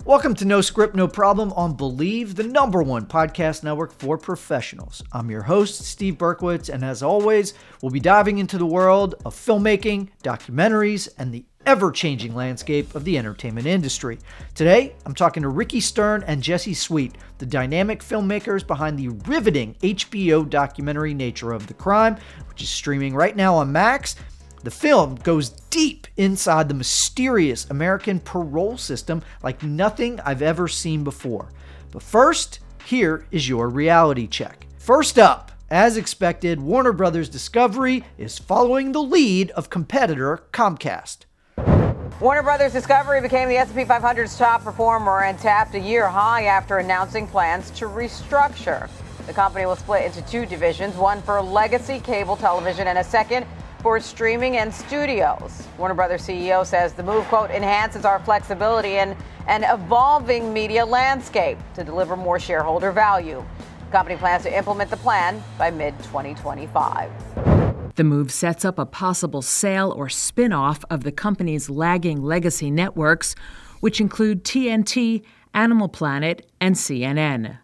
Welcome to No Script, No Problem on Believe, the #1 podcast network for professionals. I'm your host, Steve Berkowitz, and as always, we'll be diving into the world of filmmaking, documentaries, and the ever-changing landscape of the entertainment industry. Today, I'm talking to Ricki Stern and Jesse Sweet, the dynamic filmmakers behind the riveting HBO documentary Nature of the Crime, which is streaming right now on Max. The film goes deep inside the mysterious American parole system like nothing I've ever seen before. But first, here is your reality check. First up, as expected, Warner Bros. Discovery is following the lead of competitor Comcast. Warner Bros. Discovery became the S&P 500's top performer and tapped a year high after announcing plans to restructure. The company will split into two divisions, one for legacy cable television and a second for streaming and studios. Warner Bros. CEO says the move, quote, enhances our flexibility in an evolving media landscape to deliver more shareholder value. The company plans to implement the plan by mid-2025. The move sets up a possible sale or spin-off of the company's lagging legacy networks, which include TNT, Animal Planet, and CNN.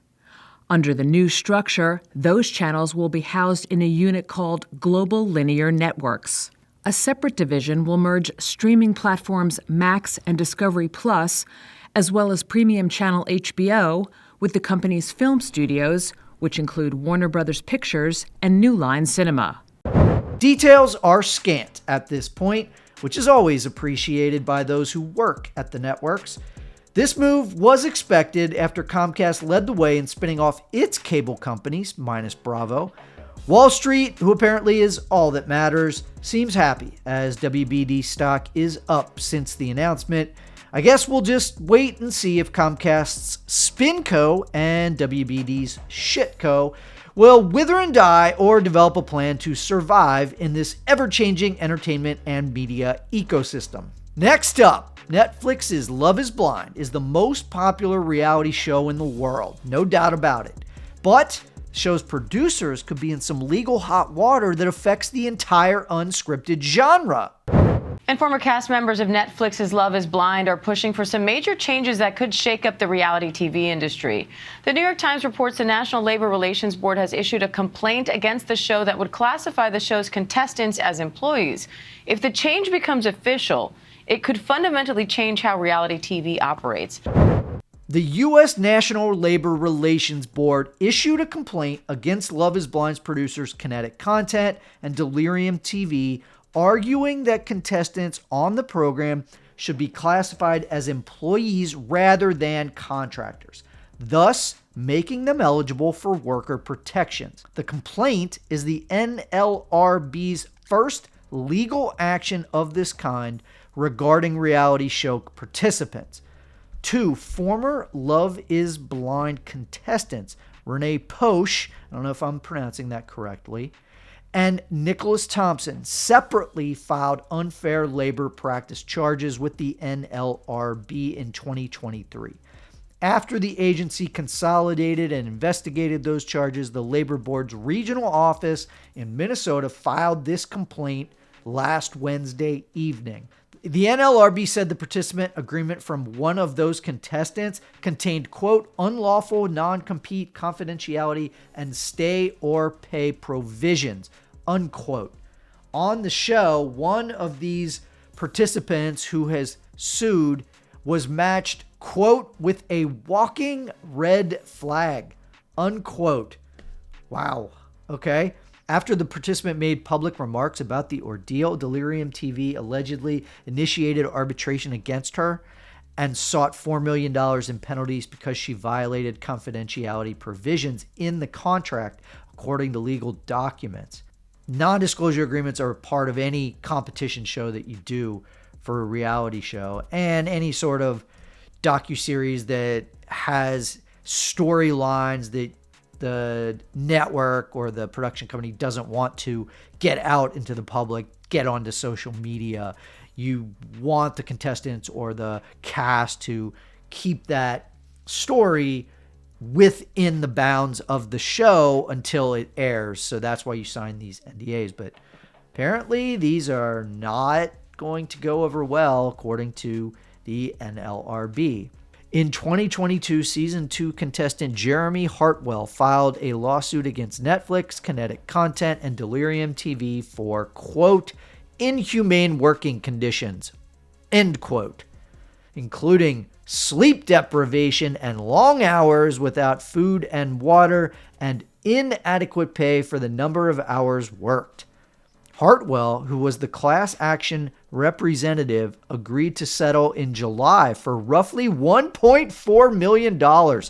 Under the new structure, those channels will be housed in a unit called Global Linear Networks. A separate division will merge streaming platforms Max and Discovery Plus, as well as premium channel HBO, with the company's film studios, which include Warner Bros. Pictures and New Line Cinema. Details are scant at this point, which is always appreciated by those who work at the networks. This move was expected after Comcast led the way in spinning off its cable companies, minus Bravo. Wall Street, who apparently is all that matters, seems happy as WBD stock is up since the announcement. I guess we'll just wait and see if Comcast's SpinCo and WBD's ShitCo will wither and die or develop a plan to survive in this ever-changing entertainment and media ecosystem. Next up, Netflix's Love is Blind is the most popular reality show in the world, no doubt about it. But the show's producers could be in some legal hot water that affects the entire unscripted genre. And former cast members of Netflix's Love is Blind are pushing for some major changes that could shake up the reality TV industry. The New York Times reports the National Labor Relations Board has issued a complaint against the show that would classify the show's contestants as employees. If the change becomes official, it could fundamentally change how reality TV operates. The U.S. National Labor Relations Board issued a complaint against Love is Blind's producers Kinetic Content and Delirium TV, arguing that contestants on the program should be classified as employees rather than contractors, thus making them eligible for worker protections. The complaint is the NLRB's first legal action of this kind regarding reality show participants. Two former Love is Blind contestants, Renee Posh, I don't know if I'm pronouncing that correctly, and Nicholas Thompson, separately filed unfair labor practice charges with the NLRB in 2023. After the agency consolidated and investigated those charges, the Labor Board's regional office in Minnesota filed this complaint last Wednesday evening. The NLRB said the participant agreement from one of those contestants contained, quote, unlawful non-compete confidentiality and stay or pay provisions, unquote. On the show, one of these participants who has sued was matched, quote, with a walking red flag, unquote. Wow. Okay. After the participant made public remarks about the ordeal, Delirium TV allegedly initiated arbitration against her and sought $4 million in penalties because she violated confidentiality provisions in the contract, according to legal documents. Non-disclosure agreements are a part of any competition show that you do for a reality show, and any sort of docuseries that has storylines that the network or the production company doesn't want to get out into the public, get onto social media. You want the contestants or the cast to keep that story within the bounds of the show until it airs. So that's why you sign these NDAs. But apparently these are not going to go over well, according to the NLRB. In 2022, Season 2 contestant Jeremy Hartwell filed a lawsuit against Netflix, Kinetic Content, and Delirium TV for, quote, inhumane working conditions, end quote, including sleep deprivation and long hours without food and water and inadequate pay for the number of hours worked. Hartwell, who was the class action representative, agreed to settle in July for roughly $1.4 million.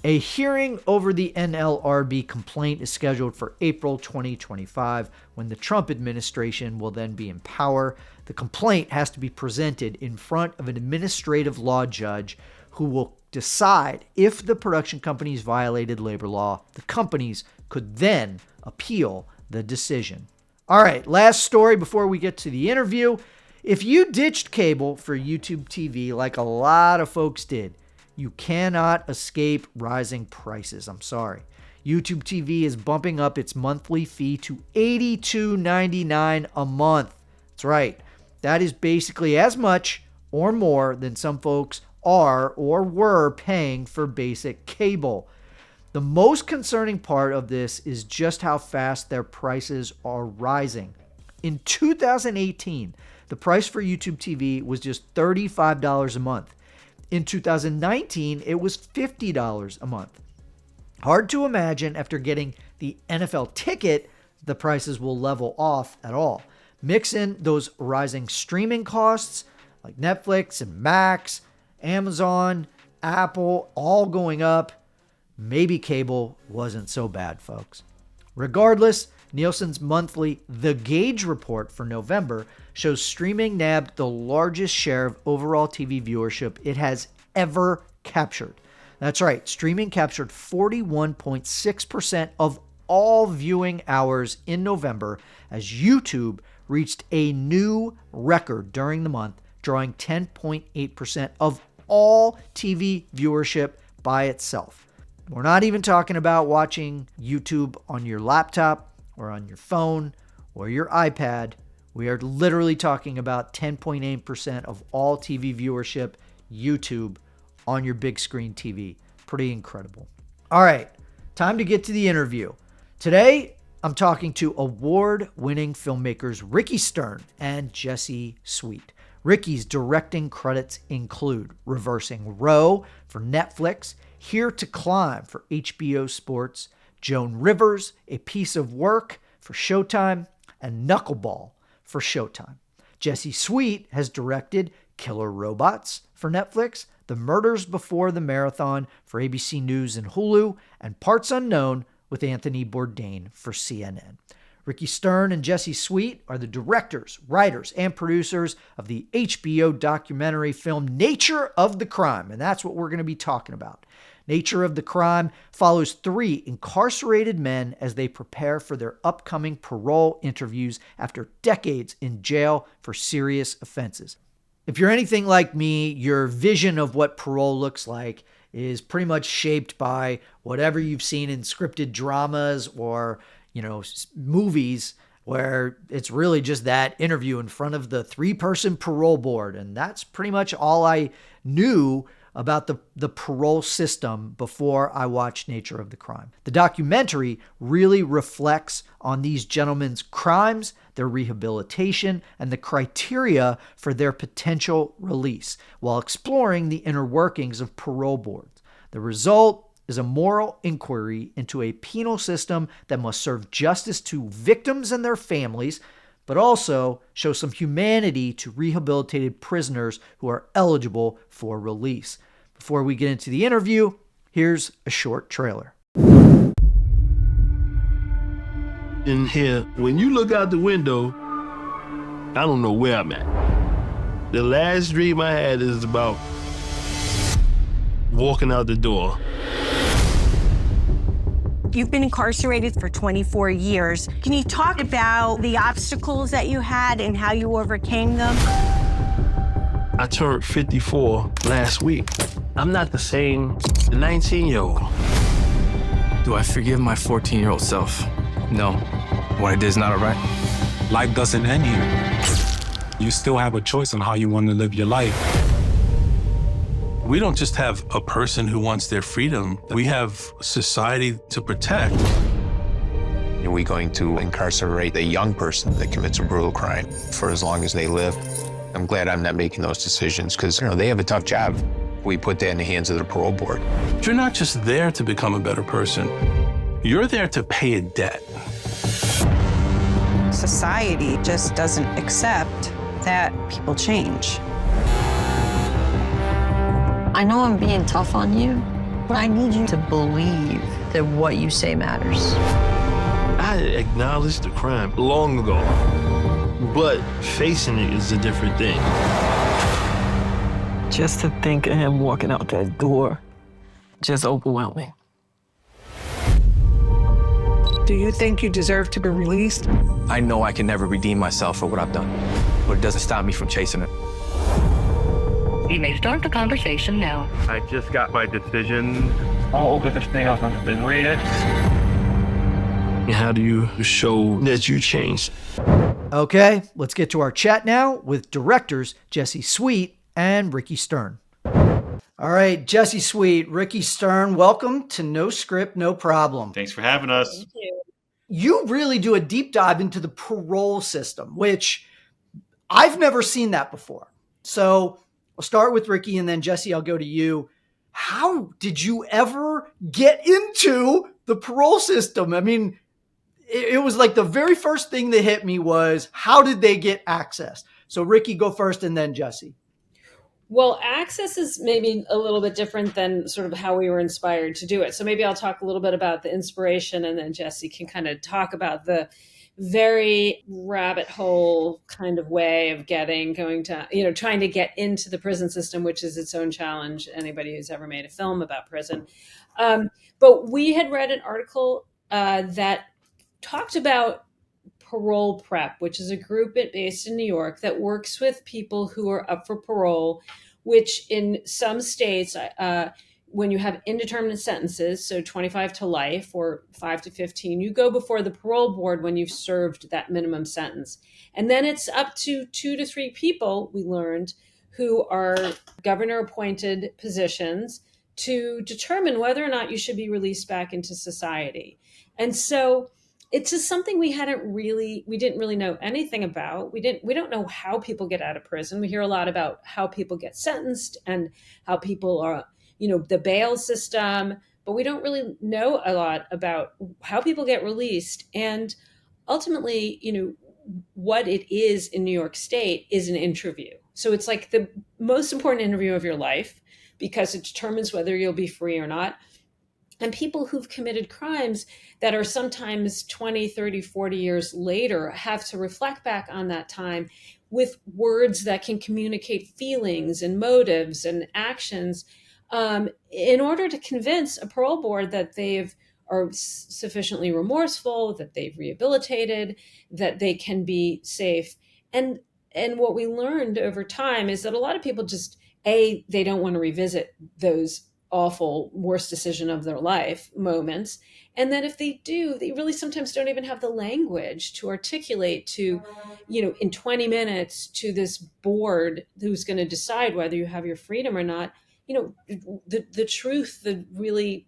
A hearing over the NLRB complaint is scheduled for April 2025, when the Trump administration will then be in power. The complaint has to be presented in front of an administrative law judge who will decide if the production companies violated labor law. The companies could then appeal the decision. All right, last story before we get to the interview. If you ditched cable for YouTube TV like a lot of folks did, you cannot escape rising prices. I'm sorry. YouTube TV is bumping up its monthly fee to $82.99 a month. That's right. That is basically as much or more than some folks are or were paying for basic cable. The most concerning part of this is just how fast their prices are rising. In 2018, the price for YouTube TV was just $35 a month. In 2019, it was $50 a month. Hard to imagine after getting the NFL ticket, the prices will level off at all. Mix in those rising streaming costs like Netflix and Max, Amazon, Apple, all going up. Maybe cable wasn't so bad, folks. Regardless, Nielsen's monthly The Gauge report for November shows streaming nabbed the largest share of overall TV viewership it has ever captured. That's right, streaming captured 41.6% of all viewing hours in November as YouTube reached a new record during the month, drawing 10.8% of all TV viewership by itself. We're not even talking about watching YouTube on your laptop or on your phone or your iPad. We are literally talking about 10.8% of all TV viewership, YouTube, on your big screen TV. Pretty incredible. All right, time to get to the interview. Today, I'm talking to award-winning filmmakers Ricki Stern and Jesse Sweet. Ricki's directing credits include Reversing Roe for Netflix, Here to Climb for HBO Sports, Joan Rivers, A Piece of Work for Showtime, and Knuckleball for Showtime. Jesse Sweet has directed Killer Robots for Netflix, The Murders Before the Marathon for ABC News and Hulu, and Parts Unknown with Anthony Bourdain for CNN. Ricki Stern and Jesse Sweet are the directors, writers, and producers of the HBO documentary film Nature of the Crime, and that's what we're going to be talking about. Nature of the Crime follows 3 incarcerated men as they prepare for their upcoming parole interviews after decades in jail for serious offenses. If you're anything like me, your vision of what parole looks like is pretty much shaped by whatever you've seen in scripted dramas or movies where it's really just that interview in front of the 3-person parole board. And that's pretty much all I knew about the parole system before I watched Nature of the Crime. The documentary really reflects on these gentlemen's crimes, their rehabilitation, and the criteria for their potential release, while exploring the inner workings of parole boards. The result is a moral inquiry into a penal system that must serve justice to victims and their families, but also show some humanity to rehabilitated prisoners who are eligible for release. Before we get into the interview, here's a short trailer. In here, when you look out the window, I don't know where I'm at. The last dream I had is about walking out the door. You've been incarcerated for 24 years. Can you talk about the obstacles that you had and how you overcame them? I turned 54 last week. I'm not the same 19-year-old. Do I forgive my 14-year-old self? No. What I did is not all right. Life doesn't end here. You still have a choice on how you want to live your life. We don't just have a person who wants their freedom. We have society to protect. Are we going to incarcerate a young person that commits a brutal crime for as long as they live? I'm glad I'm not making those decisions because, they have a tough job. We put that in the hands of the parole board. You're not just there to become a better person. You're there to pay a debt. Society just doesn't accept that people change. I know I'm being tough on you, but I need you to believe that what you say matters. I acknowledged the crime long ago, but facing it is a different thing. Just to think of him walking out that door just overwhelmed me. Do you think you deserve to be released? I know I can never redeem myself for what I've done, but it doesn't stop me from chasing it. You may start the conversation now. I just got my decision. All over this thing hasn't been read. How do you show that you changed? Okay, let's get to our chat now with directors Jesse Sweet and Ricki Stern. All right, Jesse Sweet, Ricki Stern, welcome to No Script, No Problem. Thanks for having us. Thank you. You really do a deep dive into the parole system, which I've never seen that before. So I'll start with Ricki and then Jesse, I'll go to you. How did you ever get into the parole system? I mean, it was like the very first thing that hit me was, how did they get access? So Ricki, go first and then Jesse. Well, access is maybe a little bit different than sort of how we were inspired to do it. So maybe I'll talk a little bit about the inspiration and then Jesse can kind of talk about the very rabbit hole kind of way of going to, trying to get into the prison system, which is its own challenge. Anybody who's ever made a film about prison. But we had read an article that talked about Parole Prep, which is a group based in New York that works with people who are up for parole, which in some states, when you have indeterminate sentences, so 25 to life or 5 to 15, you go before the parole board when you've served that minimum sentence. And then it's up to 2 to 3 people, we learned, who are governor appointed positions to determine whether or not you should be released back into society. And so it's just something we didn't really know anything about. We don't know how people get out of prison. We hear a lot about how people get sentenced and how people are, the bail system, but we don't really know a lot about how people get released. And ultimately, what it is in New York State is an interview. So it's like the most important interview of your life because it determines whether you'll be free or not. And people who've committed crimes that are sometimes 20, 30, 40 years later have to reflect back on that time with words that can communicate feelings and motives and actions in order to convince a parole board that are sufficiently remorseful, that they've rehabilitated, that they can be safe. And what we learned over time is that a lot of people just, they don't want to revisit those awful, worst decision of their life moments. And that if they do, they really sometimes don't even have the language to articulate to, in 20 minutes to this board who's going to decide whether you have your freedom or not, the truth, the really,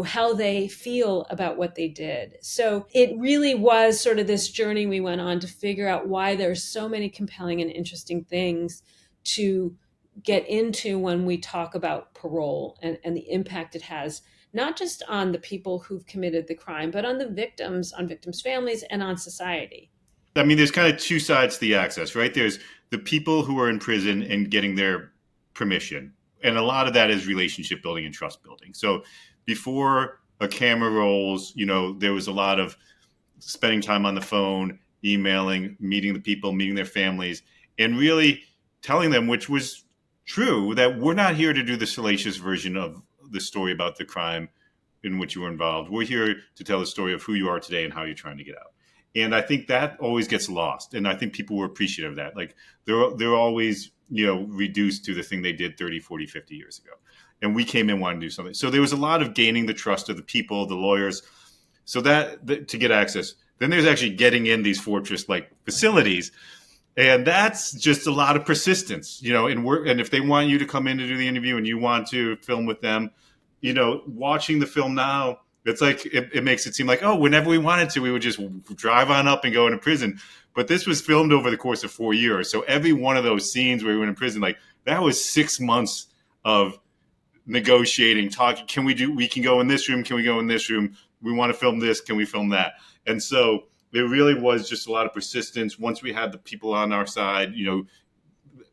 how they feel about what they did. So it really was sort of this journey we went on to figure out why there's so many compelling and interesting things to get into when we talk about parole and the impact it has, not just on the people who've committed the crime, but on the victims, on victims' families, and on society. I mean, there's kind of two sides to the access, right? There's the people who are in prison and getting their permission. And a lot of that is relationship building and trust building. So before a camera rolls, there was a lot of spending time on the phone, emailing, meeting the people, meeting their families, and really telling them, which was true, that we're not here to do the salacious version of the story about the crime in which you were involved. We're here to tell the story of who you are today and how you're trying to get out. And I think that always gets lost. And I think people were appreciative of that. Like they're always, reduced to the thing they did 30, 40, 50 years ago. And we came in wanting to do something. So there was a lot of gaining the trust of the people, the lawyers, so that to get access. Then there's actually getting in these fortress-like facilities. And that's just a lot of persistence, and if they want you to come in to do the interview and you want to film with them, watching the film now, it's like, it makes it seem like, oh, whenever we wanted to, we would just drive on up and go into prison. But this was filmed over the course of 4 years. So every one of those scenes where we went in prison, like, that was 6 months of negotiating, talking. We can go in this room. Can we go in this room? We want to film this. Can we film that? And so there really was just a lot of persistence. Once we had the people on our side,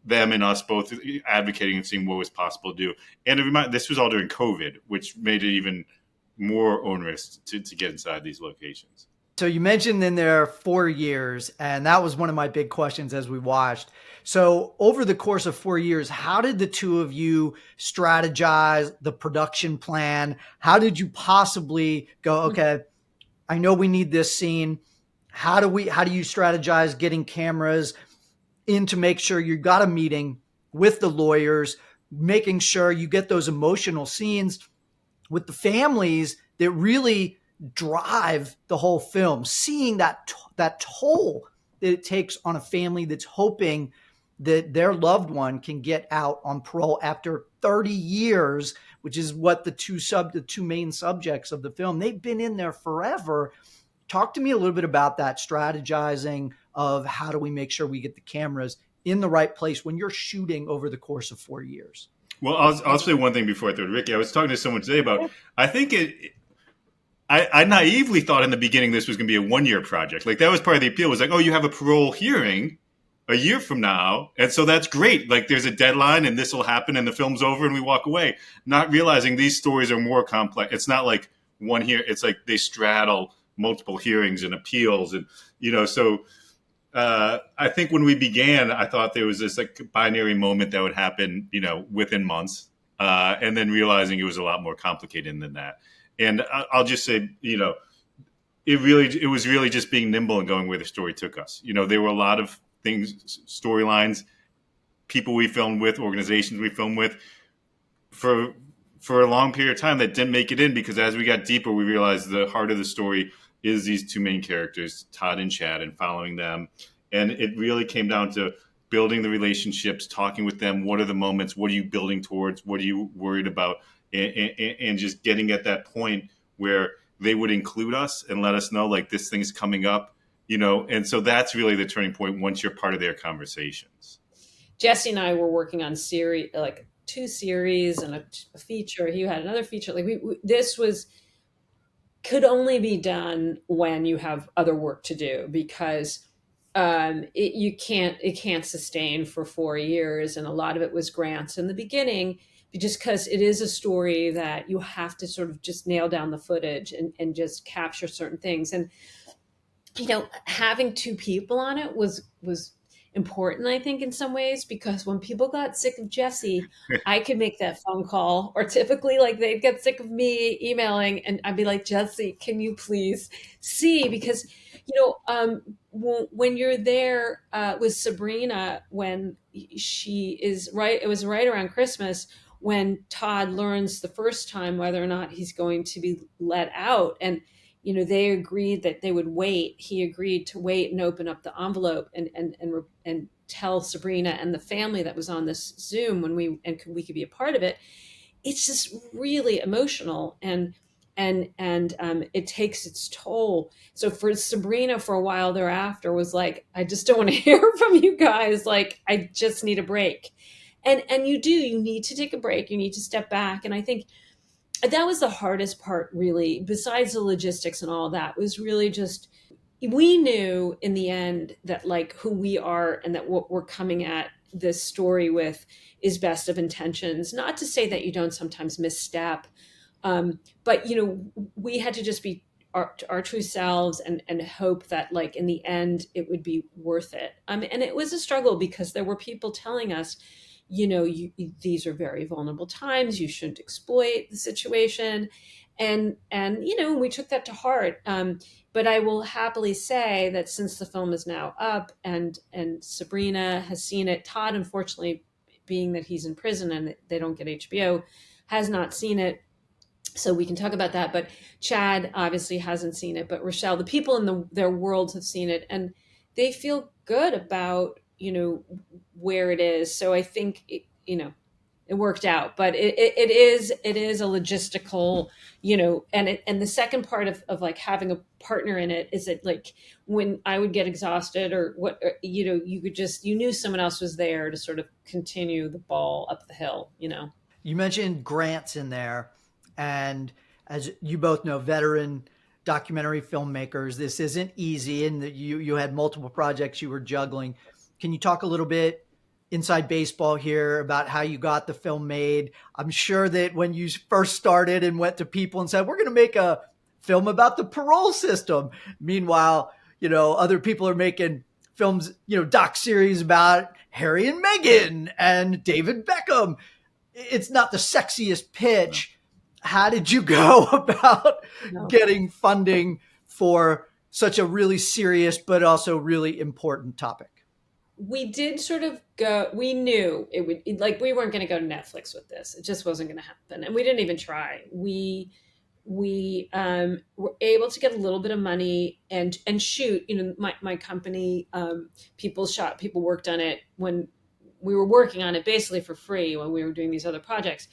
them and us both advocating and seeing what was possible to do. And this was all during COVID, which made it even more onerous to get inside these locations. So you mentioned in there 4 years, and that was one of my big questions as we watched. So over the course of 4 years, how did the two of you strategize the production plan? How did you possibly go, okay, I know we need this scene. How do you strategize getting cameras in to make sure you got a meeting with the lawyers, making sure you get those emotional scenes with the families that really drive the whole film, seeing that toll that it takes on a family that's hoping that their loved one can get out on parole after 30 years, which is what the two main subjects of the film, they've been in there forever. Talk to me a little bit about that strategizing of how do we make sure we get the cameras in the right place when you're shooting over the course of 4 years. Well, I'll say one thing before I throw to Ricki. I was talking to someone today about, I think I naively thought in the beginning this was going to be a 1 year project. Like, that was part of the appeal, was like, oh, you have a parole hearing a year from now. And so that's great. Like, there's a deadline and this will happen and the film's over and we walk away. Not realizing these stories are more complex. It's not like one here. It's like they straddle multiple hearings and appeals. And, so I think when we began, I thought there was this like binary moment that would happen, within months. And then realizing it was a lot more complicated than that. And I'll just say, it was really just being nimble and going where the story took us. There were a lot of things, storylines, people we filmed with, organizations we filmed with for a long period of time that didn't make it in, because as we got deeper, we realized the heart of the story is these two main characters, Todd and Chad, and following them. And it really came down to building the relationships, talking with them. What are the moments? What are you building towards? What are you worried about? And just getting at that point where they would include us and let us know, like, this thing's coming up, and so that's really the turning point once you're part of their conversations. Jesse and I were working on like 2 series and a feature. He had another feature. Like, this could only be done when you have other work to do, because it can't sustain for 4 years. And a lot of it was grants in the beginning, just because it is a story that you have to sort of just nail down the footage and just capture certain things. And, having 2 people on it was important, I think, in some ways, because when people got sick of Jesse, I could make that phone call, or typically, like, they'd get sick of me emailing, and I'd be like, Jesse, can you please see? Because, when you're there with Sabrina, when it was right around Christmas when Todd learns the first time whether or not he's going to be let out. And, they agreed that they would wait. He agreed to wait and open up the envelope and tell Sabrina and the family that was on this Zoom we could be a part of it. It's just really emotional, and it takes its toll. So for Sabrina, for a while thereafter, was like, I just don't want to hear from you guys. Like, I just need a break. And you need to take a break. You need to step back. And I think that was the hardest part, really, besides the logistics and all that, was really just, we knew in the end that, like, who we are and that what we're coming at this story with is best of intentions. Not to say that you don't sometimes misstep, but, we had to just be our true selves and hope that, like, in the end, it would be worth it. And it was a struggle, because there were people telling us, these are very vulnerable times. You shouldn't exploit the situation. And we took that to heart. But I will happily say that since the film is now up and Sabrina has seen it, Todd, unfortunately, being that he's in prison and they don't get HBO, has not seen it. So we can talk about that. But Chad obviously hasn't seen it. But Rochelle, the people in their worlds have seen it. And they feel good about, where it is. So I think, it worked out, but it is a logistical, and the second part of like having a partner in it is that like when I would get exhausted or what, you knew someone else was there to sort of continue the ball up the hill. You mentioned grants in there, and as you both know, veteran documentary filmmakers, this isn't easy, and that you had multiple projects you were juggling. Can you talk a little bit inside baseball here about how you got the film made? I'm sure that when you first started and went to people and said, we're going to make a film about the parole system. Meanwhile, other people are making films, doc series about Harry and Meghan and David Beckham. It's not the sexiest pitch. How did you go about getting funding for such a really serious, but also really important topic? We did sort of we knew it would, like, we weren't going to go to Netflix with this. It just wasn't going to happen. And we didn't even try. We were able to get a little bit of money and shoot, my company, people worked on it when we were working on it basically for free when we were doing these other projects.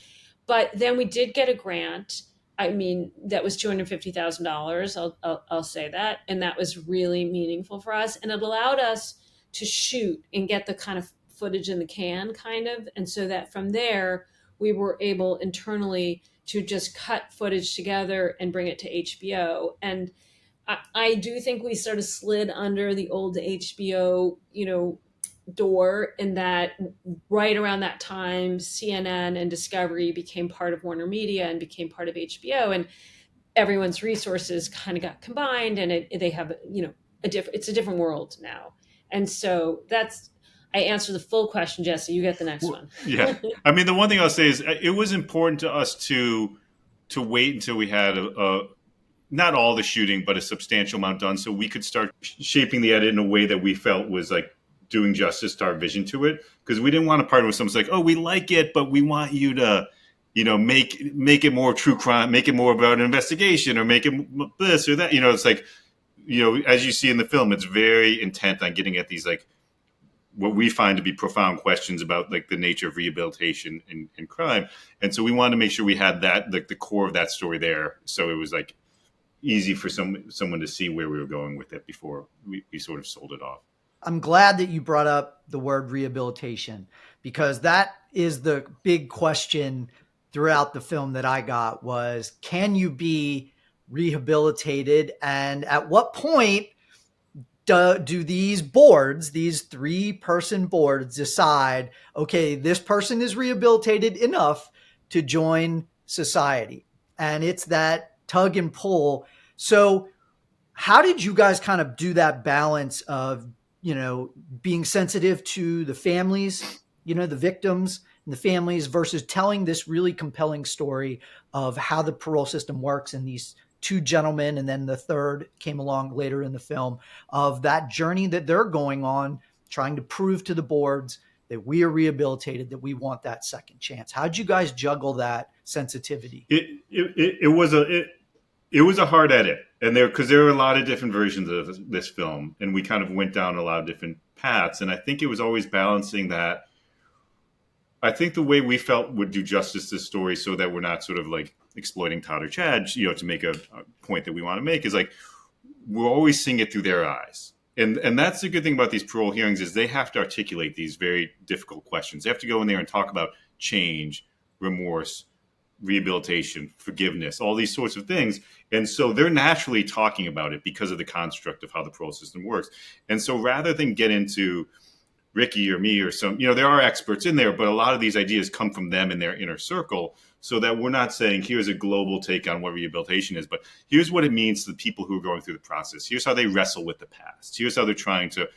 But then we did get a grant. I mean, that was $250,000. I'll say that. And that was really meaningful for us. And it allowed us to shoot and get the kind of footage in the can kind of. And so that from there, we were able internally to just cut footage together and bring it to HBO. And I do think we sort of slid under the old HBO, door, in that right around that time, CNN and Discovery became part of Warner Media and became part of HBO, and everyone's resources kind of got combined, and they have, it's a different world now. And so I answered the full question, Jesse. You get the next one. Yeah. I mean, the one thing I'll say is it was important to us to wait until we had not all the shooting, but a substantial amount done, so we could start shaping the edit in a way that we felt was like doing justice to our vision to it. Because we didn't want to partner with someone like, oh, we like it, but we want you to, make it more true crime, make it more about an investigation, or make it this or that. It's like, as you see in the film, it's very intent on getting at these, like, what we find to be profound questions about, like, the nature of rehabilitation and crime. And so we wanted to make sure we had that, like, the core of that story there. So it was like easy for someone to see where we were going with it before we sort of sold it off. I'm glad that you brought up the word rehabilitation, because that is the big question throughout the film that I got was, can you be rehabilitated? And at what point do these boards, these 3-person boards, decide, okay, this person is rehabilitated enough to join society? And it's that tug and pull. So how did you guys kind of do that balance of, being sensitive to the families, the victims and the families, versus telling this really compelling story of how the parole system works, and these 2 gentlemen, and then the third came along later in the film, of that journey that they're going on, trying to prove to the boards that we are rehabilitated, that we want that second chance? How'd you guys juggle that sensitivity? It was a hard edit, and because there were a lot of different versions of this film, and we kind of went down a lot of different paths. And I think it was always balancing that. I think the way we felt would do justice to the story, so that we're not sort of like exploiting Todd or Chad, to make a point that we want to make, is like, we're always seeing it through their eyes. And that's the good thing about these parole hearings, is they have to articulate these very difficult questions. They have to go in there and talk about change, remorse, rehabilitation, forgiveness, all these sorts of things. And so they're naturally talking about it because of the construct of how the parole system works. And so rather than get into Ricki or me or some, there are experts in there, but a lot of these ideas come from them in their inner circle, so that we're not saying, here's a global take on what rehabilitation is, but here's what it means to the people who are going through the process. Here's how they wrestle with the past. Here's how they're trying to,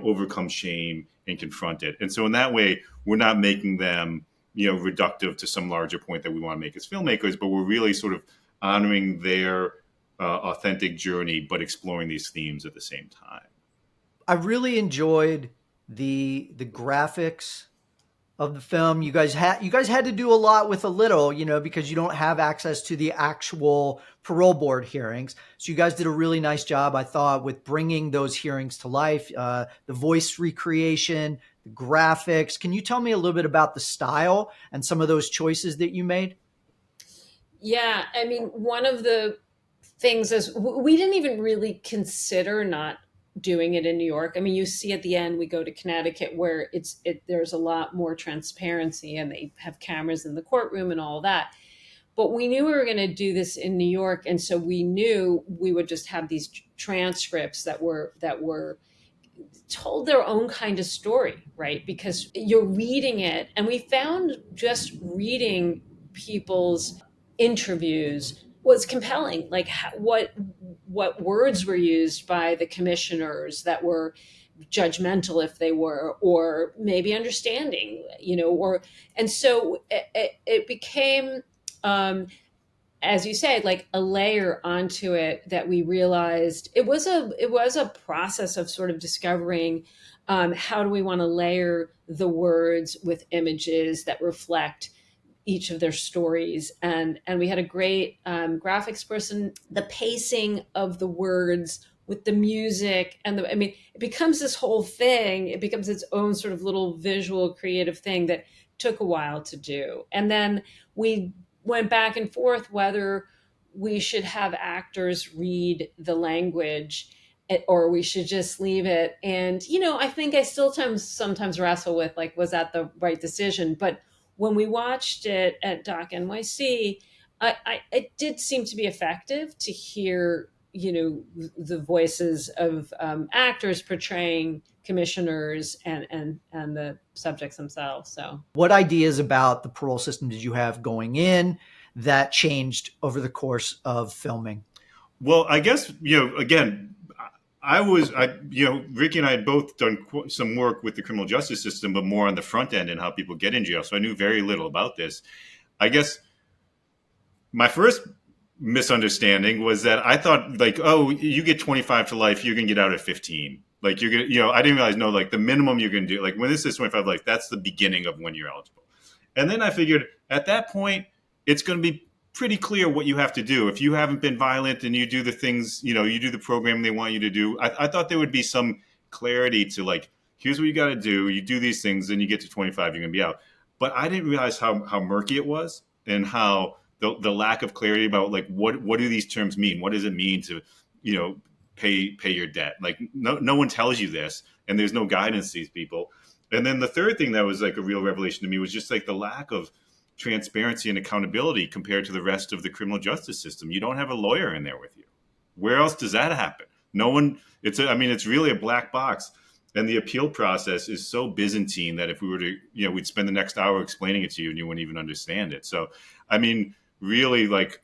overcome shame and confront it. And so in that way, we're not making them, reductive to some larger point that we want to make as filmmakers, but we're really sort of honoring their authentic journey, but exploring these themes at the same time. I really enjoyed the graphics of the film. You guys had to do a lot with a little, because you don't have access to the actual parole board hearings. So you guys did a really nice job, I thought, with bringing those hearings to life. The voice recreation, the graphics. Can you tell me a little bit about the style and some of those choices that you made? Yeah, I mean, one of the things is we didn't even really consider not doing it in New York. I mean, you see at the end we go to Connecticut where there's a lot more transparency and they have cameras in the courtroom and all that. But we knew we were going to do this in New York, and so we knew we would just have these transcripts that were told their own kind of story, right? Because you're reading it, and we found just reading people's interviews was compelling. Like what words were used by the commissioners that were judgmental, if they were, or maybe understanding, and so it became, as you say, like a layer onto it that we realized it was a process of sort of discovering, how do we want to layer the words with images that reflect each of their stories, and we had a great graphics person. The pacing of the words with the music and it becomes this whole thing. It becomes its own sort of little visual creative thing that took a while to do. And then we went back and forth whether we should have actors read the language or we should just leave it. And, I think I still sometimes wrestle with, like, was that the right decision? But when we watched it at Doc NYC, it did seem to be effective to hear, the voices of actors portraying commissioners and the subjects themselves. So, What ideas about the parole system did you have going in that changed over the course of filming? Well, I guess, again, Ricki and I had both done some work with the criminal justice system, but more on the front end and how people get in jail. So I knew very little about this. I guess my first misunderstanding was that I thought, like, oh, you get 25 to life, you're going to get out at 15. Like, you're going to, I didn't realize, no, like the minimum you're going to do, like when this is 25, like that's the beginning of when you're eligible. And then I figured at that point, it's going to be pretty clear what you have to do. If you haven't been violent and you do the things, you do the program they want you to do, I thought there would be some clarity to, like, here's what you got to do. You do these things, then you get to 25, you're going to be out. But I didn't realize how murky it was and how the lack of clarity about, like, what do these terms mean? What does it mean to, pay your debt? Like, no one tells you this, and there's no guidance to these people. And then the third thing that was like a real revelation to me was just like the lack of transparency and accountability compared to the rest of the criminal justice system. You don't have a lawyer in there with you. Where else does that happen? No one. It's really a black box, and the appeal process is so Byzantine that if we were to, we'd spend the next hour explaining it to you and you wouldn't even understand it. So, really, like,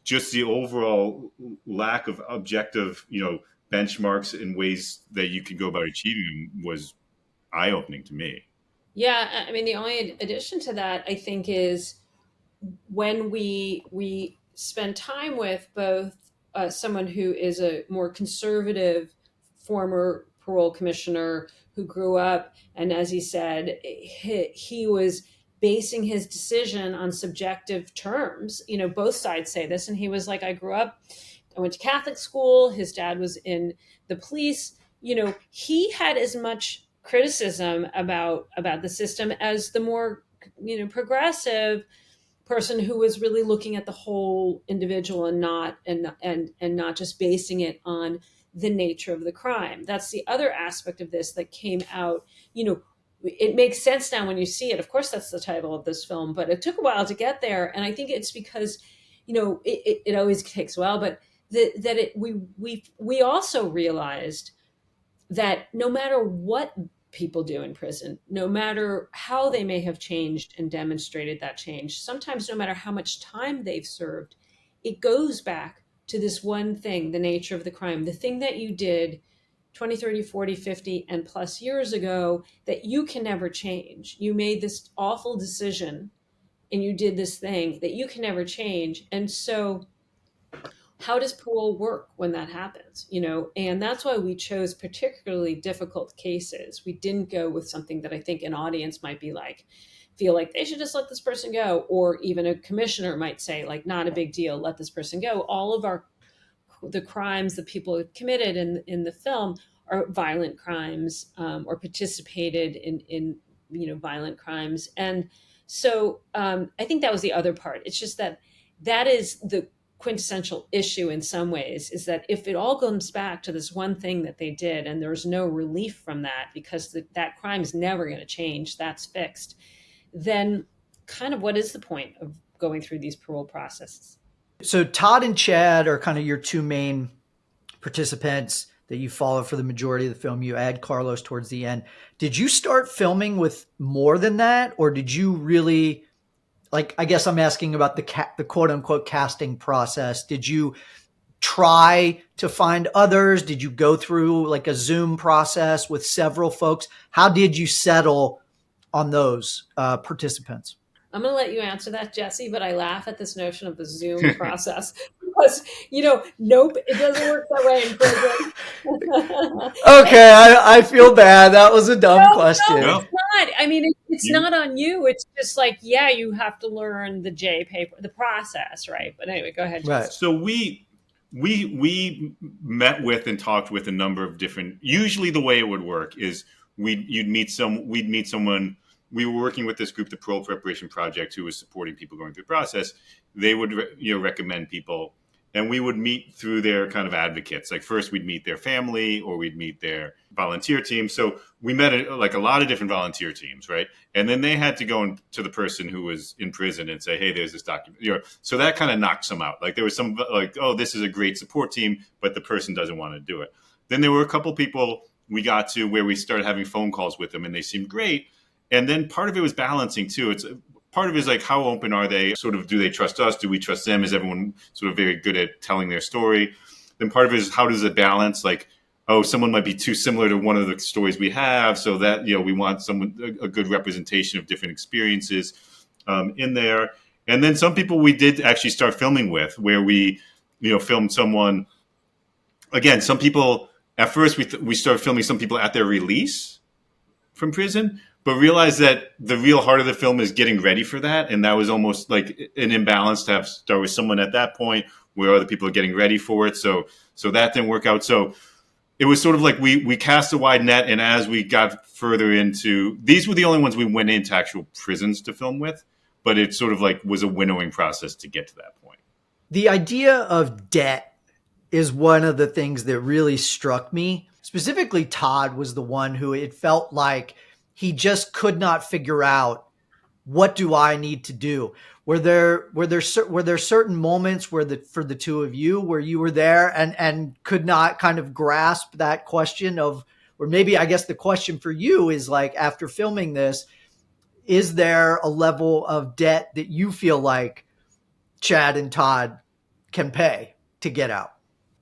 just the overall lack of objective, benchmarks and ways that you could go about achieving them was eye-opening to me. Yeah, the only addition to that, I think, is when we spend time with both someone who is a more conservative former parole commissioner who grew up, and as he said, he was basing his decision on subjective terms. Both sides say this, and he was like, I went to Catholic school. His dad was in the police. He had as much criticism about the system as the more progressive person who was really looking at the whole individual and not just basing it on the nature of the crime. That's the other aspect of this that came out. It makes sense now when you see it. Of course, that's the title of this film, but it took a while to get there, and I think it's because it always takes a while, but we also realized that no matter what people do in prison, no matter how they may have changed and demonstrated that change, sometimes no matter how much time they've served, it goes back to this one thing, the nature of the crime, the thing that you did 20, 30, 40, 50 and plus years ago that you can never change. You made this awful decision and you did this thing that you can never change. And so how does parole work when that happens? And that's why we chose particularly difficult cases. We didn't go with something that I think an audience might feel like they should just let this person go, or even a commissioner might say, like, not a big deal, let this person go. All of the crimes that people have committed in the film are violent crimes, or participated in violent crimes. And so I think that was the other part. It's just that is the quintessential issue in some ways, is that if it all comes back to this one thing that they did and there's no relief from that because that crime is never going to change, that's fixed, then kind of what is the point of going through these parole processes? So Todd and Chad are kind of your two main participants that you follow for the majority of the film. You add Carlos towards the end. Did you start filming with more than that, or did you really, like, I guess I'm asking about the quote unquote casting process. Did you try to find others? Did you go through like a Zoom process with several folks? How did you settle on those participants? I'm going to let you answer that, Jesse, but I laugh at this notion of the Zoom process because, nope, it doesn't work that way in prison. Okay, I feel bad. That was a dumb question. No, it's not. I mean, it's not on you. It's just like, yeah, you have to learn the J paper, the process, right? But anyway, go ahead, Jesse. Right. So we met with and talked with a number of different. Usually, the way it would work is we'd meet someone. We were working with this group, the Parole Preparation Project, who was supporting people going through the process. They would recommend people, and we would meet through their kind of advocates. Like first, we'd meet their family, or we'd meet their volunteer team. So we met a lot of different volunteer teams, right? And then they had to go to the person who was in prison and say, "Hey, there's this document." So that kind of knocked some out. Like there was some like, "Oh, this is a great support team," but the person doesn't want to do it. Then there were a couple people we got to where we started having phone calls with them, and they seemed great. And then part of it was balancing too. Part of it is like, how open are they? Sort of, do they trust us? Do we trust them? Is everyone sort of very good at telling their story? Then part of it is, how does it balance? Like, oh, someone might be too similar to one of the stories we have, so that we want a good representation of different experiences in there. And then some people we did actually start filming with, where we filmed someone. Again, some people at first we started filming some people at their release from prison, but realized that the real heart of the film is getting ready for that. And that was almost like an imbalance to start with someone at that point where other people are getting ready for it. So that didn't work out. So it was sort of like we cast a wide net. And as we got further into, these were the only ones we went into actual prisons to film with, but it sort of like was a winnowing process to get to that point. The idea of debt is one of the things that really struck me. Specifically, Todd was the one who it felt like he just could not figure out, what do I need to do? Were there certain moments for the two of you where you were there and could not kind of grasp that question of, or maybe I guess the question for you is like, after filming this, is there a level of debt that you feel like Chad and Todd can pay to get out?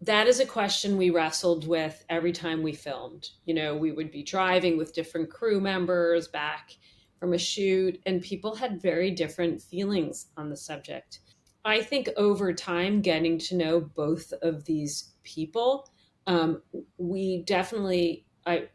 That is a question we wrestled with every time we filmed. We would be driving with different crew members back from a shoot, and people had very different feelings on the subject. I think over time, getting to know both of these people, we definitely, I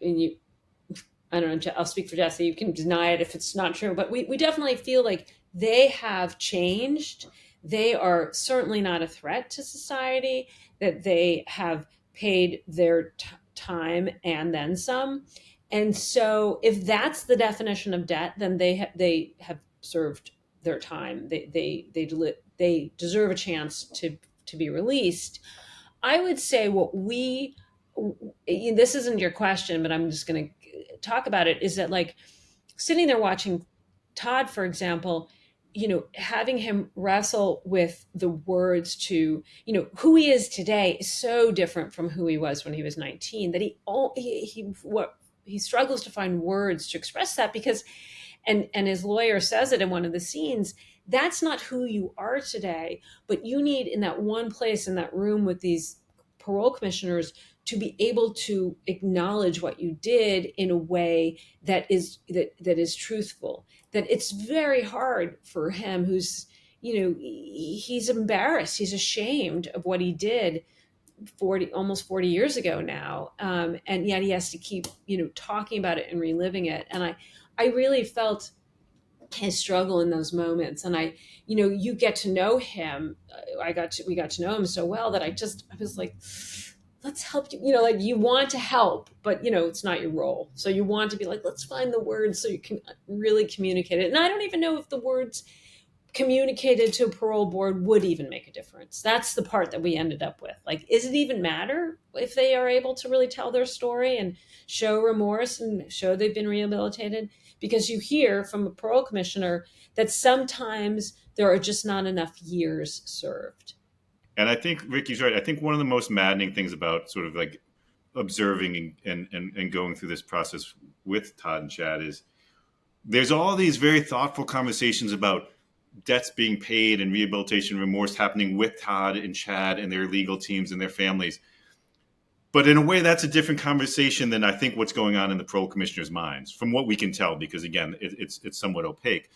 don't know, I'll speak for Jesse, you can deny it if it's not true, but we definitely feel like they have changed. They are certainly not a threat to society, that they have paid their time and then some. And so if that's the definition of debt, then they have served their time. They deserve a chance to be released. I would say this isn't your question, but I'm just going to talk about it, is that like sitting there watching Todd, for example, having him wrestle with the words to, who he is today is so different from who he was when he was 19, that he struggles to find words to express that, because, and his lawyer says it in one of the scenes, that's not who you are today, but you need, in that one place in that room with these parole commissioners, to be able to acknowledge what you did in a way that is truthful. That it's very hard for him, who's he's embarrassed, he's ashamed of what he did almost 40 years ago now, and yet he has to keep talking about it and reliving it. And I really felt his struggle in those moments. And you get to know him. We got to know him so well that I was like, let's help you. Like, you want to help, but it's not your role. So you want to be like, let's find the words so you can really communicate it. And I don't even know if the words communicated to a parole board would even make a difference. That's the part that we ended up with. Like, is it even matter if they are able to really tell their story and show remorse and show they've been rehabilitated? Because you hear from a parole commissioner that sometimes there are just not enough years served. And I think Ricki's right. I think one of the most maddening things about sort of like observing and going through this process with Todd and Chad is there's all these very thoughtful conversations about debts being paid and rehabilitation remorse happening with Todd and Chad and their legal teams and their families. But in a way, that's a different conversation than I think what's going on in the parole commissioner's minds, from what we can tell, because again, it's somewhat opaque.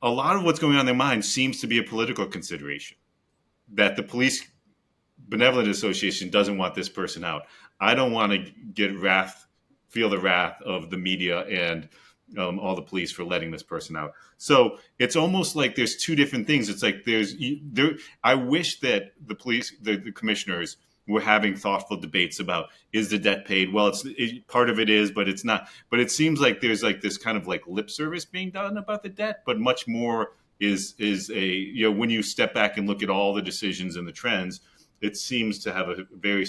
A lot of what's going on in their minds seems to be a political consideration, that the Police Benevolent Association doesn't want this person out. I don't want to feel the wrath of the media and all the police for letting this person out. So it's almost like there's two different things. It's like I wish that the police, the commissioners, were having thoughtful debates about, is the debt paid? Well, part of it is, but it's not. But it seems like there's like this kind of like lip service being done about the debt, but much more is when you step back and look at all the decisions and the trends, it seems to have a very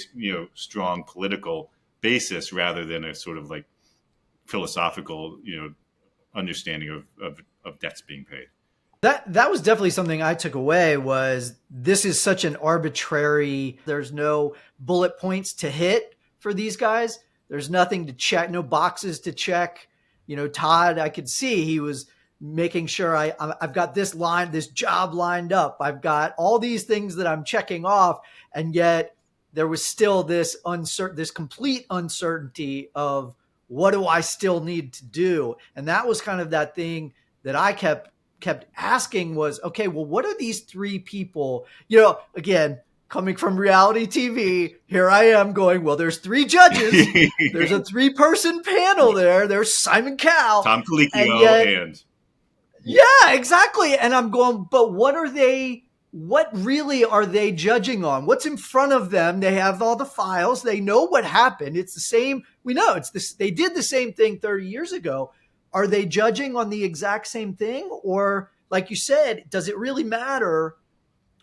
strong political basis rather than a sort of like philosophical understanding of debts being paid. That was definitely something I took away, was this is such an arbitrary, there's no bullet points to hit for these guys. There's nothing to check, no boxes to check. Todd, I could see he was making sure I've got this job lined up. I've got all these things that I'm checking off. And yet there was still this complete uncertainty of, what do I still need to do? And that was kind of that thing that I kept asking was, okay, well, what are these three people? Again, coming from reality TV, here I am going, well, there's three judges. There's a 3-person panel there. There's Simon Cowell. Tom Colicchio and... Yeah, exactly. And I'm going, but what really are they judging on? What's in front of them? They have all the files. They know what happened. It's the same. We know it's this. They did the same thing 30 years ago. Are they judging on the exact same thing? Or like you said, does it really matter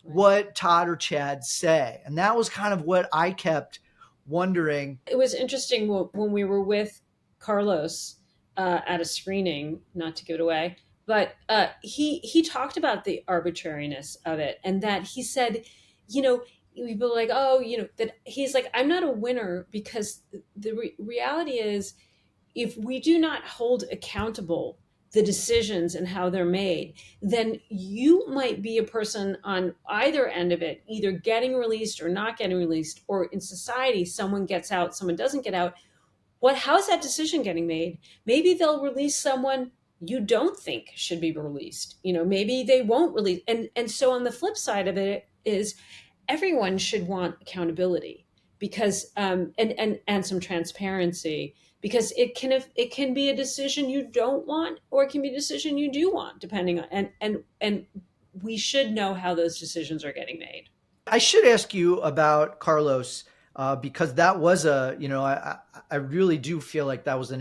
what Todd or Chad say? And that was kind of what I kept wondering. It was interesting when we were with Carlos at a screening, not to give it away, but he talked about the arbitrariness of it, and that he said, people are like, that he's like, I'm not a winner, because the reality is, if we do not hold accountable the decisions and how they're made, then you might be a person on either end of it, either getting released or not getting released, or in society, someone gets out, someone doesn't get out. How's that decision getting made? Maybe they'll release someone you don't think should be released. Maybe they won't release. And so on the flip side of it is, everyone should want accountability, because and some transparency, because it can be a decision you don't want, or it can be a decision you do want, depending on, and we should know how those decisions are getting made. I should ask you about Carlos, because that was I really do feel like that was it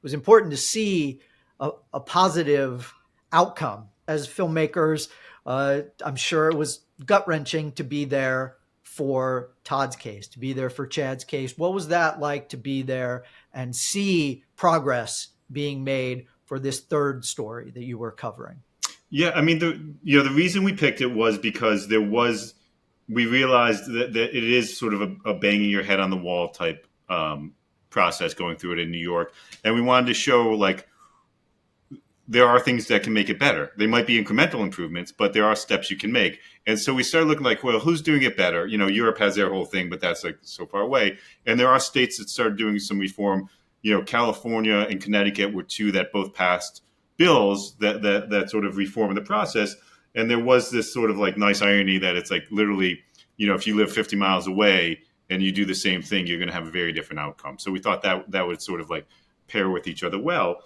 was important to see a positive outcome. As filmmakers, I'm sure it was gut-wrenching to be there for Todd's case, to be there for Chad's case. What was that like, to be there and see progress being made for this third story that you were covering? Yeah, I mean, the reason we picked it was because we realized that it is sort of a banging your head on the wall type process going through it in New York. And we wanted to show, like, there are things that can make it better. They might be incremental improvements, but there are steps you can make. And so we started looking like, well, who's doing it better? Europe has their whole thing, but that's like so far away. And there are states that started doing some reform. California and Connecticut were two that both passed bills that sort of reform the process. And there was this sort of like nice irony that it's like literally, if you live 50 miles away and you do the same thing, you're going to have a very different outcome. So we thought that would sort of like pair with each other well.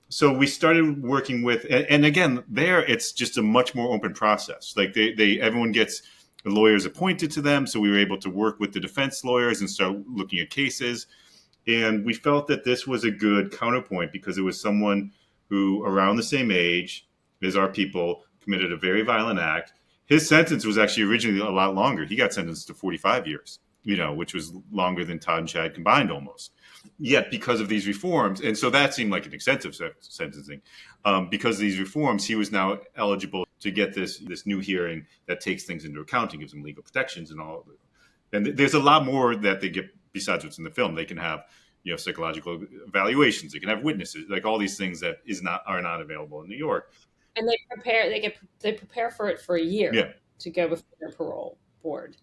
So we started working with, and again, there it's just a much more open process. Like everyone gets lawyers appointed to them. So we were able to work with the defense lawyers and start looking at cases. And we felt that this was a good counterpoint because it was someone who around the same age as our people committed a very violent act. His sentence was actually originally a lot longer. He got sentenced to 45 years, which was longer than Todd and Chad combined almost. Yet because of these reforms, and so that seemed like an extensive sentencing, because of these reforms, he was now eligible to get this new hearing that takes things into account and gives him legal protections and all. And there's a lot more that they get besides what's in the film. They can have psychological evaluations. They can have witnesses, like all these things that are not available in New York. And they prepare for it for a year to go before their parole board.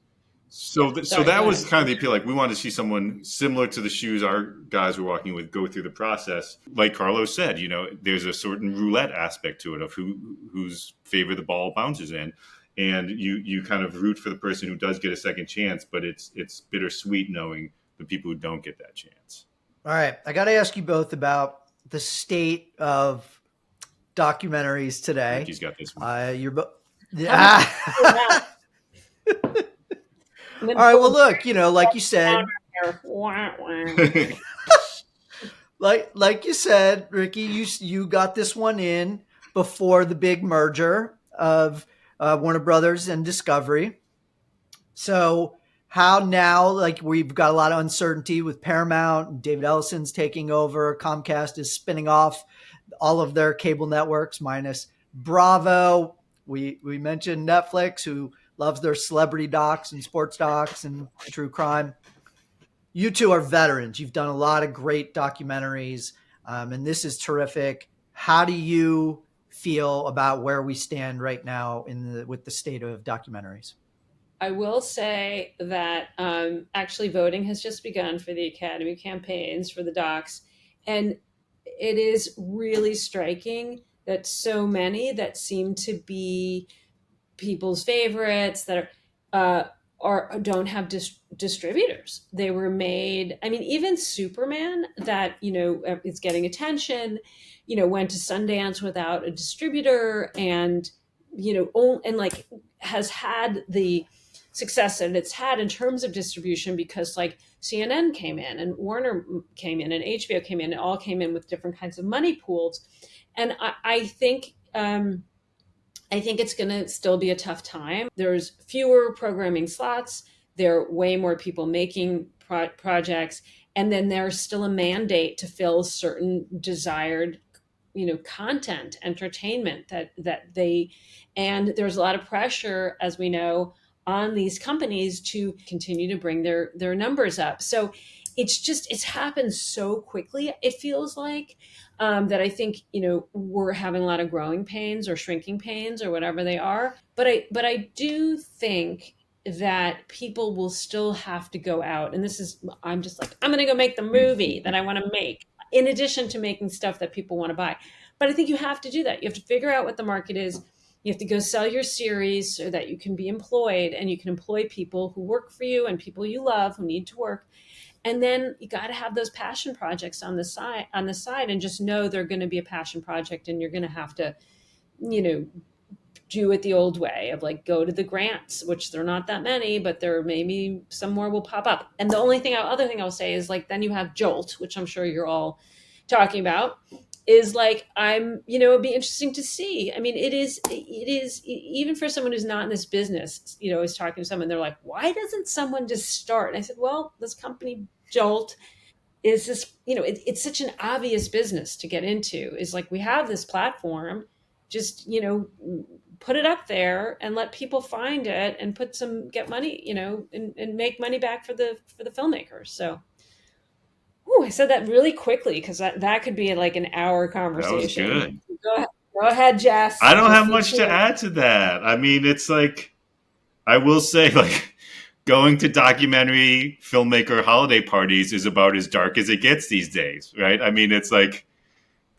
So that was kind of the appeal. Like we wanted to see someone similar to the shoes our guys were walking with go through the process. Like Carlos said, there's a certain roulette aspect to it of whose favor the ball bounces in. And you kind of root for the person who does get a second chance, but it's bittersweet knowing the people who don't get that chance. All right. I got to ask you both about the state of documentaries today. Ricky's got this one. You're both. All right. Well, look, like you said, like you said, Ricki, you got this one in before the big merger of Warner Brothers and Discovery. So how now, like we've got a lot of uncertainty with Paramount and David Ellison's taking over. Comcast is spinning off all of their cable networks minus Bravo. We mentioned Netflix, who loves their celebrity docs and sports docs and true crime. You two are veterans. You've done a lot of great documentaries, and this is terrific. How do you feel about where we stand right now with the state of documentaries? I will say that actually voting has just begun for the Academy campaigns for the docs. And it is really striking that so many that seem to be people's favorites that don't have distributors. They were made. I mean, even Superman, that is getting attention, went to Sundance without a distributor, and has had the success that it's had in terms of distribution because like CNN came in and Warner came in and HBO came in, and all came in with different kinds of money pools, and I think it's going to still be a tough time. There's fewer programming slots. There are way more people making projects. And then there's still a mandate to fill certain desired, content, entertainment and there's a lot of pressure, as we know, on these companies to continue to bring their numbers up. So it's happened so quickly. It feels like that I think, we're having a lot of growing pains or shrinking pains or whatever they are. But I do think that people will still have to go out. And I'm just like, I'm going to go make the movie that I want to make, in addition to making stuff that people want to buy. But I think you have to do that. You have to figure out what the market is. You have to go sell your series so that you can be employed, and you can employ people who work for you and people you love who need to work. And then you got to have those passion projects on the side, and just know they're going to be a passion project, and you're going to have to, do it the old way of like go to the grants, which they're not that many, but there maybe some more will pop up. And the other thing I'll say is like, then you have Jolt, which I'm sure you're all talking about, is like, it'd be interesting to see. I mean, it is even for someone who's not in this business, is talking to someone, they're like, why doesn't someone just start? And I said, well, this company Jolt is this, it's such an obvious business to get into. Is like, we have this platform, just, put it up there and let people find it and get money, and make money back for the filmmakers. So, I said that really quickly because that could be like an hour conversation. That was good. Go ahead, Jess. I don't have much to add to that. I mean, it's like, I will say, like, going to documentary filmmaker holiday parties is about as dark as it gets these days, right? I mean, it's like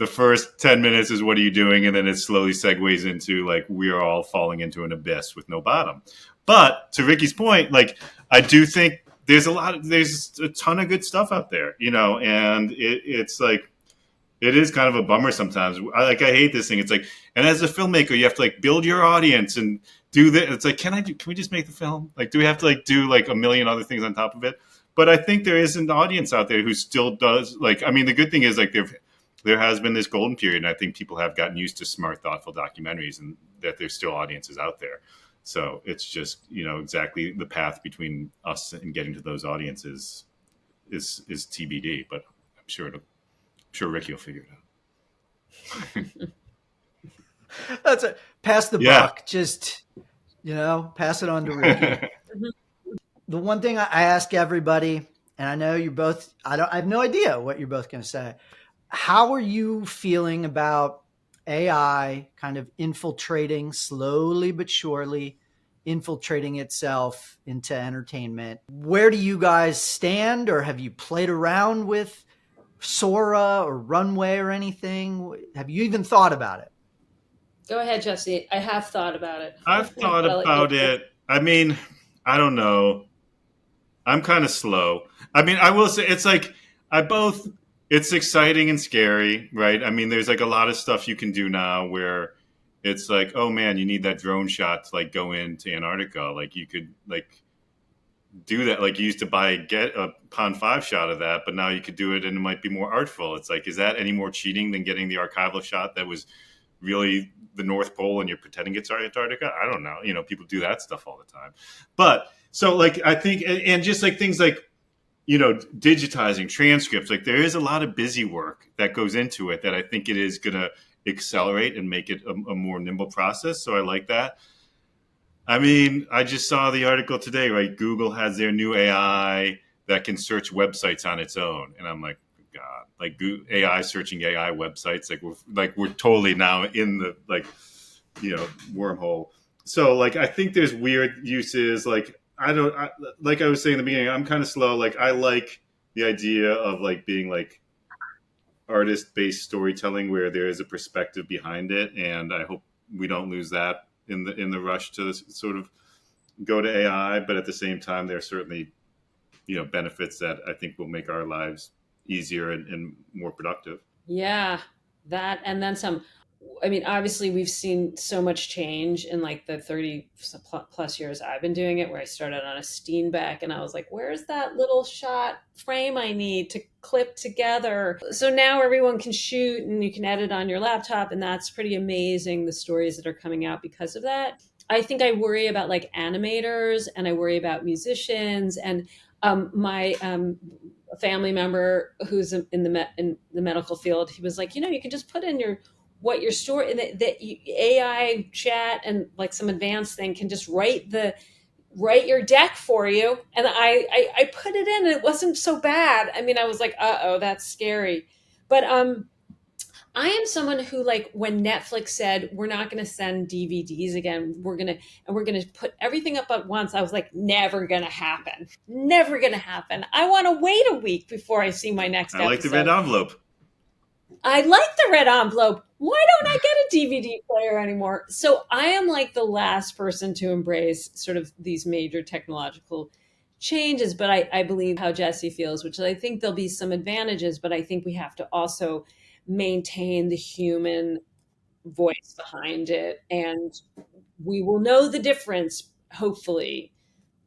the first 10 minutes is what are you doing? And then it slowly segues into like, we're all falling into an abyss with no bottom. But to Ricky's point, like, I do think there's a ton of good stuff out there, and it's like, it is kind of a bummer sometimes. I hate this thing. It's like, and as a filmmaker, you have to like build your audience and do that. It's like, can we just make the film? Like, do we have to like do like a million other things on top of it? But I think there is an audience out there who still does like, I mean, the good thing is like there has been this golden period, and I think people have gotten used to smart, thoughtful documentaries, and that there's still audiences out there. So it's just, exactly the path between us and getting to those audiences is TBD, but I'm sure Ricki will figure it out. That's it. Pass the buck. Just, pass it on to Ricki. The one thing I ask everybody, and I know you're both, I have no idea what you're both going to say. How are you feeling about AI kind of infiltrating, slowly but surely infiltrating itself into entertainment? Where do you guys stand, or have you played around with Sora or Runway or anything? Have you even thought about it? Go ahead, Jesse. I have thought about it. I've thought about it. I mean, I don't know. I'm kind of slow. I mean, I will say it's like it's exciting and scary, right? I mean, there's like a lot of stuff you can do now where it's like, oh man, you need that drone shot to like go into Antarctica. Like you could like do that. Like you used to get a Pond 5 shot of that, but now you could do it and it might be more artful. It's like, is that any more cheating than getting the archival shot that was really the North Pole and you're pretending it's Antarctica? I don't know. People do that stuff all the time. But so like, I think, and just like things like, digitizing transcripts, like there is a lot of busy work that goes into it that I think it is going to accelerate and make it a more nimble process. So I like that. I mean, I just saw the article today, right? Google has their new AI that can search websites on its own. And I'm like, God, like AI searching AI websites, we're totally now in the wormhole. So like, I think there's weird uses. Like, like I was saying in the beginning, I'm kind of slow. Like I like the idea of like being like artist-based storytelling where there is a perspective behind it. And I hope we don't lose that in the rush to sort of go to AI. But at the same time, there are certainly, benefits that I think will make our lives easier and more productive. Yeah, that and then some. I mean, obviously we've seen so much change in like the 30 plus years I've been doing it, where I started on a Steenbeck and I was like, where's that little shot frame I need to clip together? So now everyone can shoot and you can edit on your laptop, and that's pretty amazing, the stories that are coming out because of that. I think I worry about like animators, and I worry about musicians, and my family member who's in the medical field, he was like, you can just put in your story, and that AI chat and like some advanced thing can just write your deck for you. And I put it in and it wasn't so bad. I mean, I was like, that's scary. But I am someone who, like, when Netflix said, we're not going to send DVDs again, we're going to put everything up at once, I was like, never going to happen. Never going to happen. I want to wait a week before I see my next episode. I like the red envelope. I like the red envelope. Why don't I get a DVD player anymore? So I am like the last person to embrace sort of these major technological changes, but I believe how Jesse feels, which I think there'll be some advantages, but I think we have to also maintain the human voice behind it. And we will know the difference, hopefully.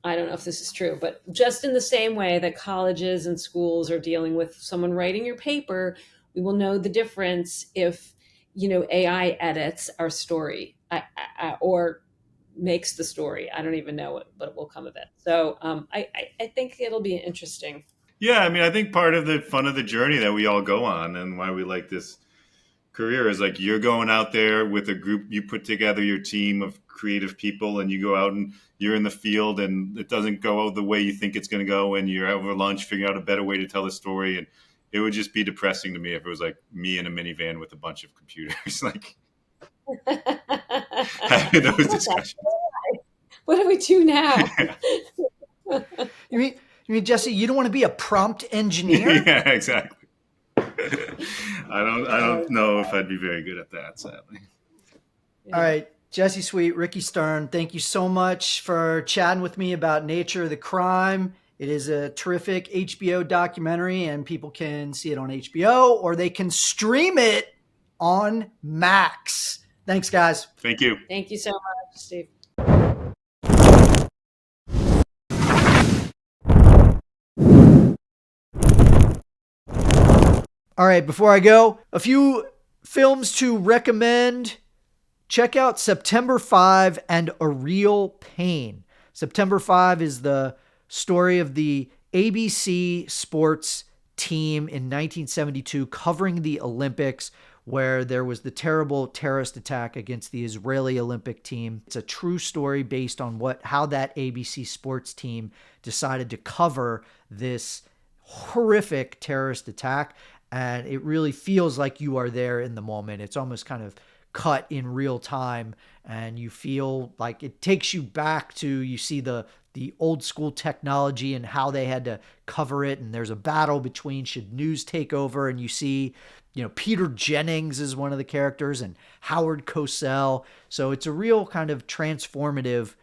I don't know if this is true, but just in the same way that colleges and schools are dealing with someone writing your paper, we will know the difference if, AI edits our story or makes the story. I don't even know what will come of it. So I think it'll be interesting. Yeah, I mean, I think part of the fun of the journey that we all go on and why we like this career is like you're going out there with a group, you put together your team of creative people and you go out and you're in the field and it doesn't go the way you think it's going to go, and you're over lunch figuring out a better way to tell the story. And it would just be depressing to me if it was like me in a minivan with a bunch of computers, like having those discussions. What do we do now? You mean, Jesse, you don't want to be a prompt engineer? Yeah, exactly. I don't know if I'd be very good at that, sadly. All right, Jesse Sweet, Ricki Stern, thank you so much for chatting with me about Nature of the Crime. It is a terrific HBO documentary, and people can see it on HBO or they can stream it on Max. Thanks, guys. Thank you. Thank you so much, Steve. All right, before I go, a few films to recommend. Check out September 5 and A Real Pain. September 5 is the story of the ABC sports team in 1972 covering the Olympics, where there was the terrible terrorist attack against the Israeli Olympic team. It's a true story based on how that ABC sports team decided to cover this horrific terrorist attack. And it really feels like you are there in the moment. It's almost kind of cut in real time, and you feel like it takes you back to, you see the old school technology and how they had to cover it. And there's a battle between, should news take over? And you see, Peter Jennings is one of the characters and Howard Cosell. So it's a real kind of transformative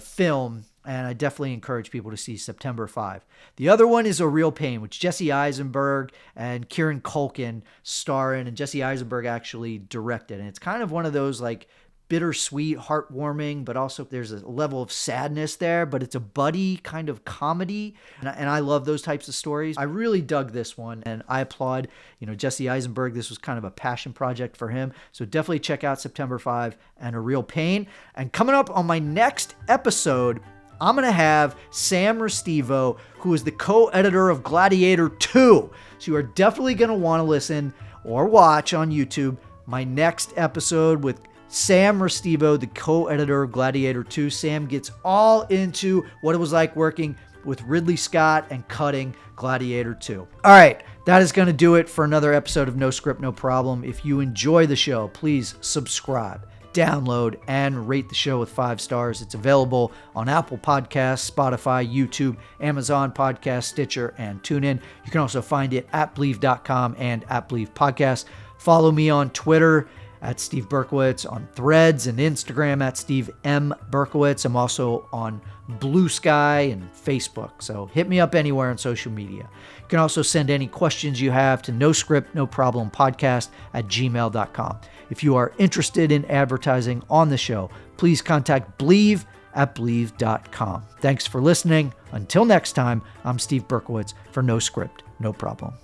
film, and I definitely encourage people to see September 5. The other one is A Real Pain, which Jesse Eisenberg and Kieran Culkin star in, and Jesse Eisenberg actually directed. And it's kind of one of those like bittersweet, heartwarming, but also there's a level of sadness there, but it's a buddy kind of comedy. And I love those types of stories. I really dug this one, and I applaud, Jesse Eisenberg. This was kind of a passion project for him. So definitely check out September 5 and A Real Pain. And coming up on my next episode, I'm going to have Sam Restivo, who is the co-editor of Gladiator 2. So you are definitely going to want to listen or watch on YouTube my next episode with Sam Restivo, the co-editor of Gladiator 2. Sam gets all into what it was like working with Ridley Scott and cutting Gladiator 2. All right, that is going to do it for another episode of No Script, No Problem. If you enjoy the show, please subscribe, download, and rate the show with 5 stars. It's available on Apple Podcasts, Spotify, YouTube, Amazon Podcasts, Stitcher, and TuneIn. You can also find it at Believe.com and at Believe Podcast. Follow me on Twitter at Steve Berkowitz, on Threads and Instagram at Steve M. Berkowitz. I'm also on Blue Sky and Facebook, so hit me up anywhere on social media. You can also send any questions you have to No Script, No Problem Podcast at gmail.com. If you are interested in advertising on the show, please contact Believe at Believe.com. Thanks for listening. Until next time, I'm Steve Berkowitz for No Script, No Problem.